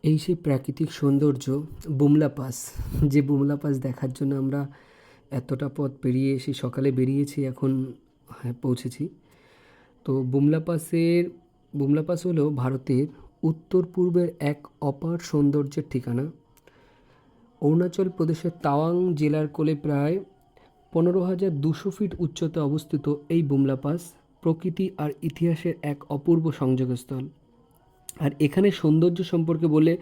এই সেই প্রাকৃতিক সৌন্দর্য বুমলা পাস, যে বুমলা পাস দেখার জন্য আমরা এতটা পথ পেরিয়ে সেই সকালে বেরিয়েছি, এখন পৌঁছেছি। তো বুমলা পাস হলো ভারতের উত্তর পূর্বের এক অপার সৌন্দর্যের ঠিকানা। অরুণাচল প্রদেশের তাওয়াং জেলার কোলে প্রায় 15,200 ফিট উচ্চতায় অবস্থিত এই বুমলা পাস প্রকৃতি আর ইতিহাসের এক অপূর্ব সংযোগস্থল। আর এখানে সৌন্দর্য সম্পর্কে বলে,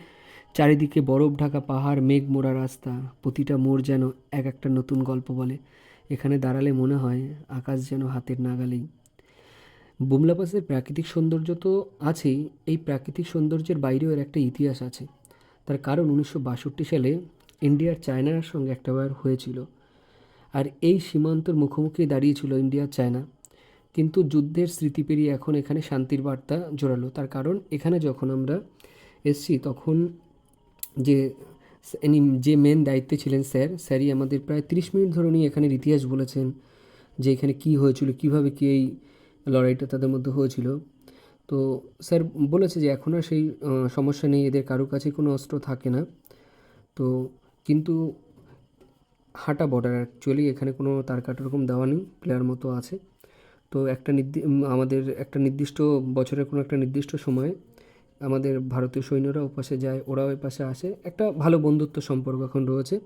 চারিদিকে বরফ ঢাকা পাহাড়, মেঘ মোড়া রাস্তা, প্রতিটা মোড় যেন এক একটা নতুন গল্প বলে। এখানে দাঁড়ালে মনে হয় আকাশ যেন হাতের নাগালেই। বুমলা পাসের প্রাকৃতিক সৌন্দর্য তো আছেই, এই প্রাকৃতিক সৌন্দর্যের বাইরেও এর একটা ইতিহাস আছে। তার কারণ 1962 সালে ইন্ডিয়ার চায়নার সঙ্গে একটাবার হয়েছিল। আর এই সীমান্তর মুখোমুখি দাঁড়িয়েছিল ইন্ডিয়া চায়না। কিন্তু যুদ্ধের স্মৃতি পেরিয়ে এখন এখানে শান্তির বার্তা জোরালো। তার কারণ এখানে যখন আমরা এসছি তখন যে ইনি যে মেন দায়িত্বে ছিলেন স্যারই আমাদের প্রায় 30 মিনিট ধরে উনি এখানের ইতিহাস বলেছেন, যে এখানে কী হয়েছিল, কীভাবে কী এই লড়াইটা তাদের মধ্যে হয়েছিল। তো স্যার বলেছে যে এখন আর সেই সমস্যা নেই, এদের কারো কাছে কোনো অস্ত্র থাকে না। তো কিন্তু হাঁটা বর্ডার অ্যাকচুয়ালি, এখানে কোনো তার কাটা ওরকম দেওয়া নেই, প্লেয়ার মতো আছে। তো আমাদের একটা নির্দিষ্ট বছরের কোনো একটা নির্দিষ্ট সময়ে আমাদের ভারতীয় সৈন্যরা ওপাশে যায়, ওরাও এপাশে আসে, একটা ভালো বন্ধুত্ব সম্পর্ক এখন রয়েছে।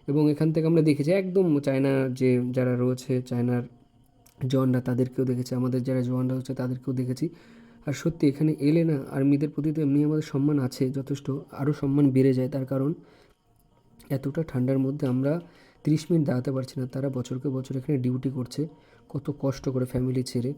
এবং এখান থেকে আমরা দেখেছি একদম চায়নার যে যারা রয়েছে, চায়নার জওয়ানরা তাদেরকেও দেখেছি, আমাদের যারা জওয়ানরা হচ্ছে তাদেরকেও দেখেছি। আর সত্যি এখানে এলে না, আর্মিদের প্রতি তো এমনি আমাদের সম্মান আছে যথেষ্ট, আরও সম্মান বেড়ে যায়। তার কারণ এতটা ঠান্ডার মধ্যে আমরা 30 মিনিট দাঁড়াতে পারছি না, তারা বছরকে বছর এখানে ডিউটি করছে, কত কষ্ট করে ফ্যামিলি ছেড়ে।